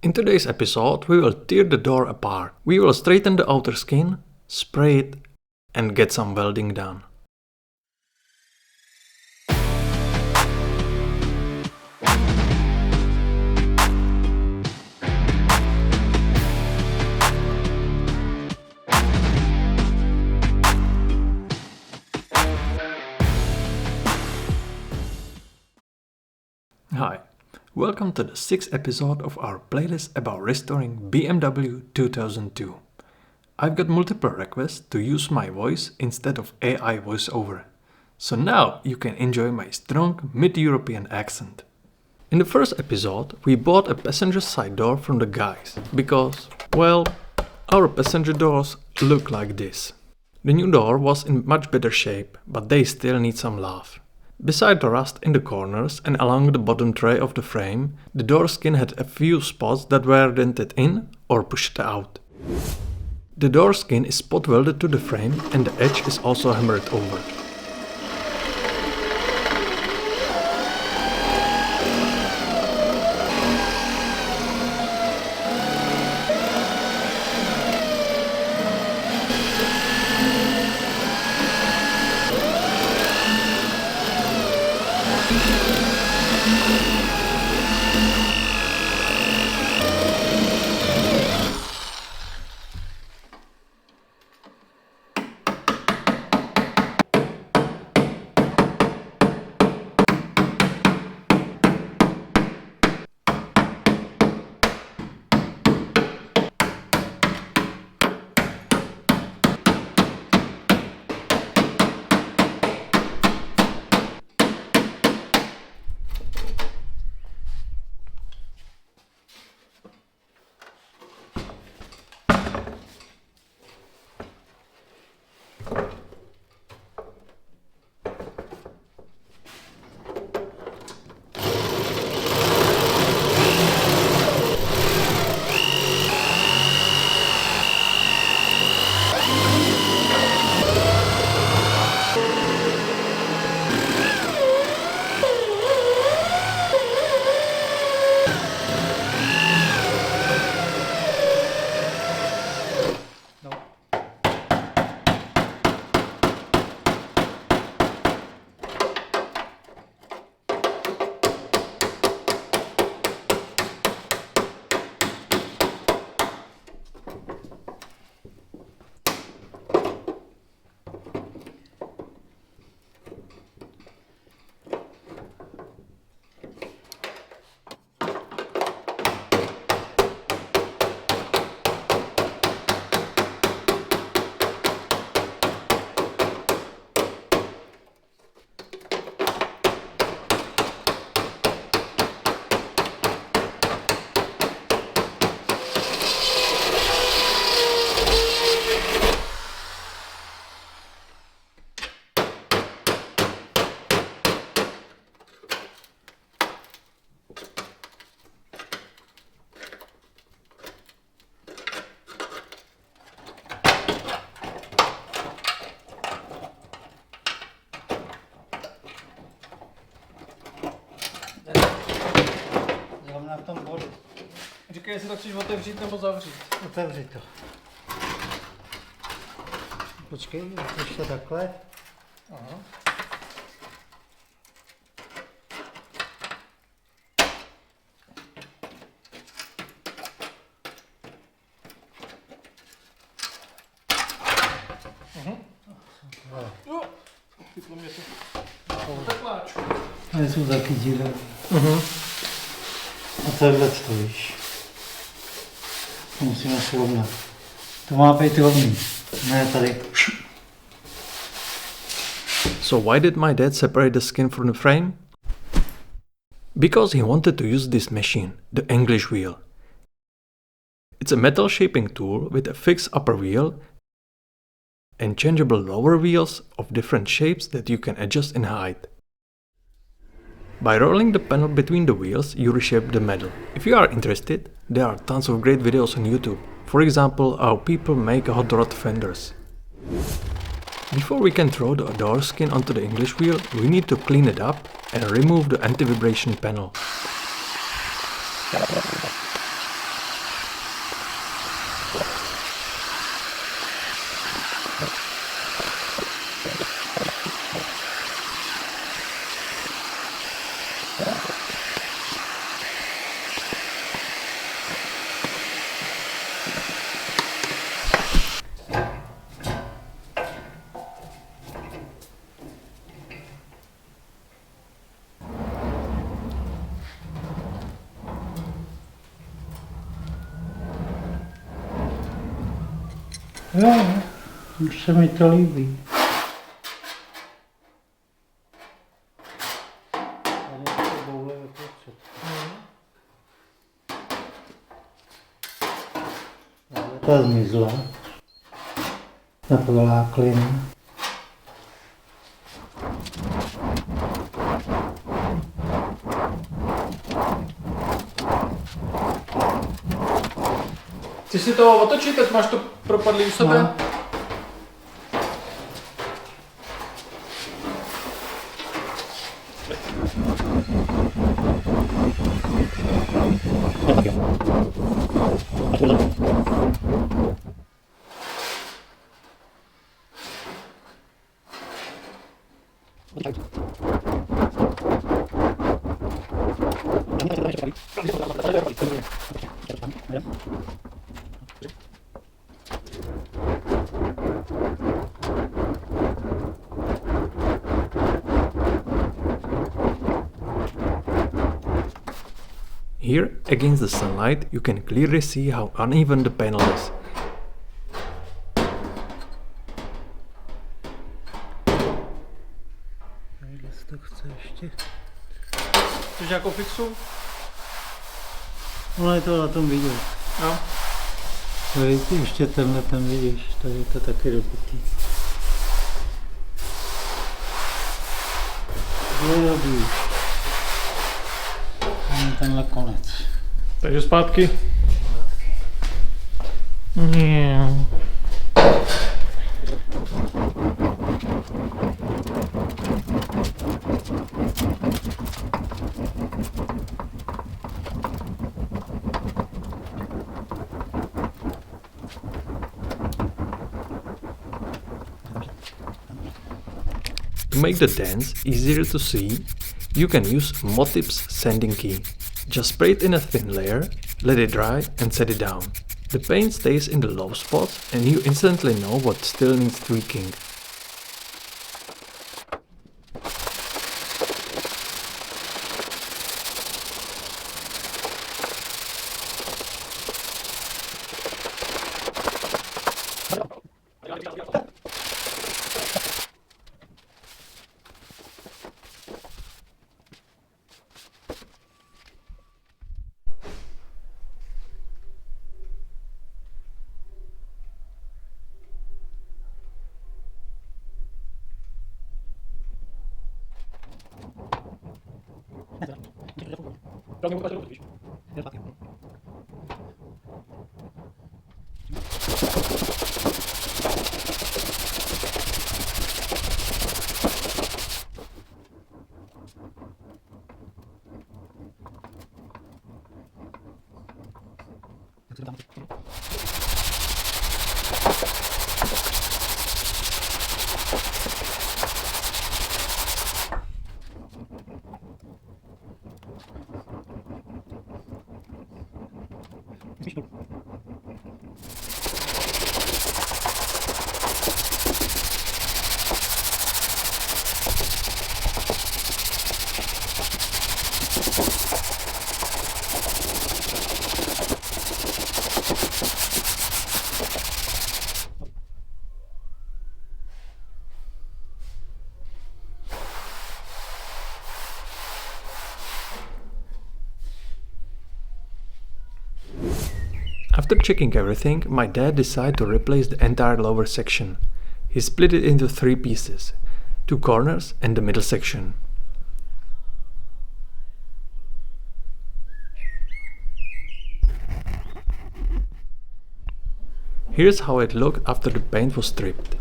In today's episode, we will tear the door apart. We will straighten the outer skin, spray it, and get some welding done. Hi, welcome to the 6th episode of our playlist about restoring BMW 2002. I've got multiple requests to use my voice instead of AI voiceover, so now you can enjoy my strong mid-European accent. In the first episode, we bought a passenger side door from the guys, because, well, our passenger doors look like this. The new door was in much better shape, but they still need some love. Beside the rust in the corners and along the bottom tray of the frame, the door skin had a few spots that were dented in or pushed out. The door skin is spot welded to the frame and the edge is also hammered over. Na tom bodu. Říkej, jestli to chceš otevřít nebo zavřít. Otevři to. Počkej, ještě takhle. Aha. Jo, chytlo mě to. Takláčku. A jsou taky díry. A tohle to víš. To musíme srovnat. To má být rovný. Ne tady. So why did my dad separate the skin from the frame? Because he wanted to use this machine, the English wheel. It's a metal shaping tool with a fixed upper wheel and changeable lower wheels of different shapes that you can adjust in height. By rolling the panel between the wheels, you reshape the metal. If you are interested, there are tons of great videos on YouTube. For example, how people make hot rod fenders. Before we can throw the door skin onto the English wheel, we need to clean it up and remove the anti-vibration panel. Jo, už se mi to líbí. Ta zmizla. Ta proláklina. Chceš si to otočit, ať máš to propadlý u sebe? No. Here, against the sunlight, you can clearly see how uneven the panel is. To chce ještě. Chceš nějakou fixu? No je to na tom vidět. No. Tady ještě tenhle tam vidíš, tady je to taky dobitý. Je dobrý. Tenhle konec. Takže zpátky. Yeah. To make the dents easier to see, you can use Motip's sanding key. Just spray it in a thin layer, let it dry and set it down. The paint stays in the low spots and you instantly know what still needs tweaking. After checking everything, my dad decided to replace the entire lower section. He split it into 3 pieces, 2 corners and the middle section. Here's how it looked after the paint was stripped.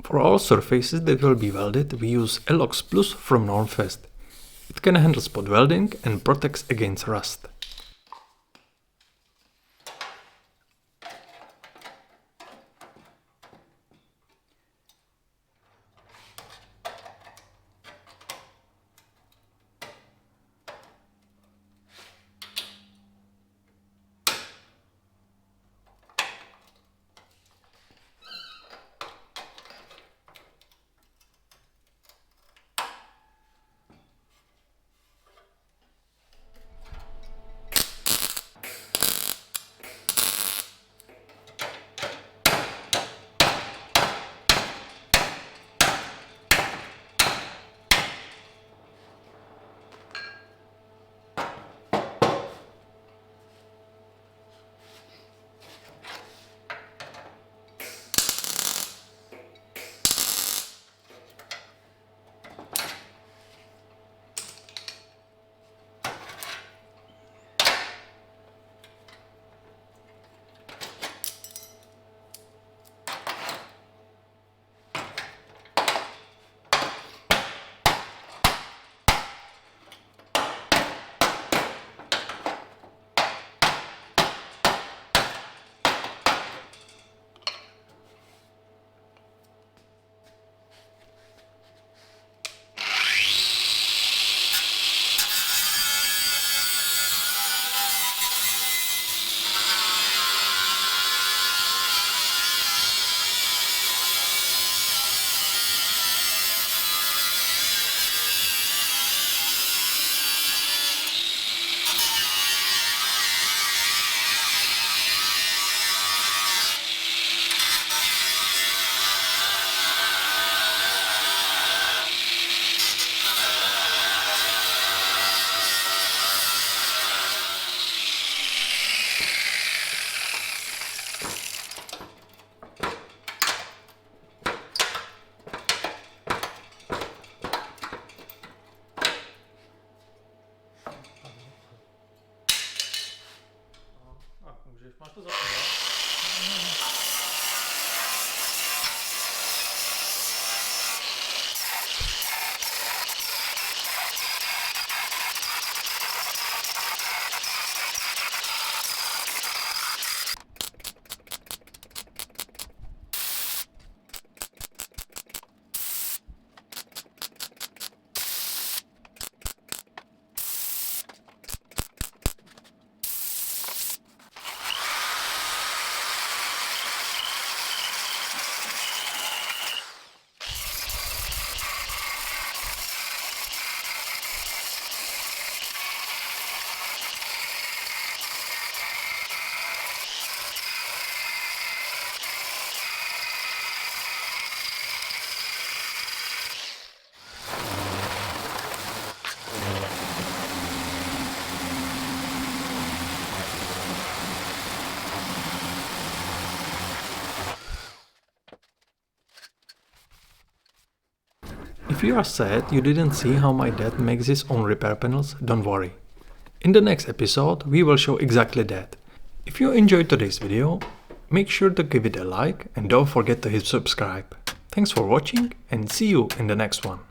For all surfaces that will be welded, we use Elox Plus from Normfest. It can handle spot welding and protects against rust. Máš to zapnout? If you are sad you didn't see how my dad makes his own repair panels, don't worry. In the next episode we will show exactly that. If you enjoyed today's video, make sure to give it a like and don't forget to hit subscribe. Thanks for watching and see you in the next one.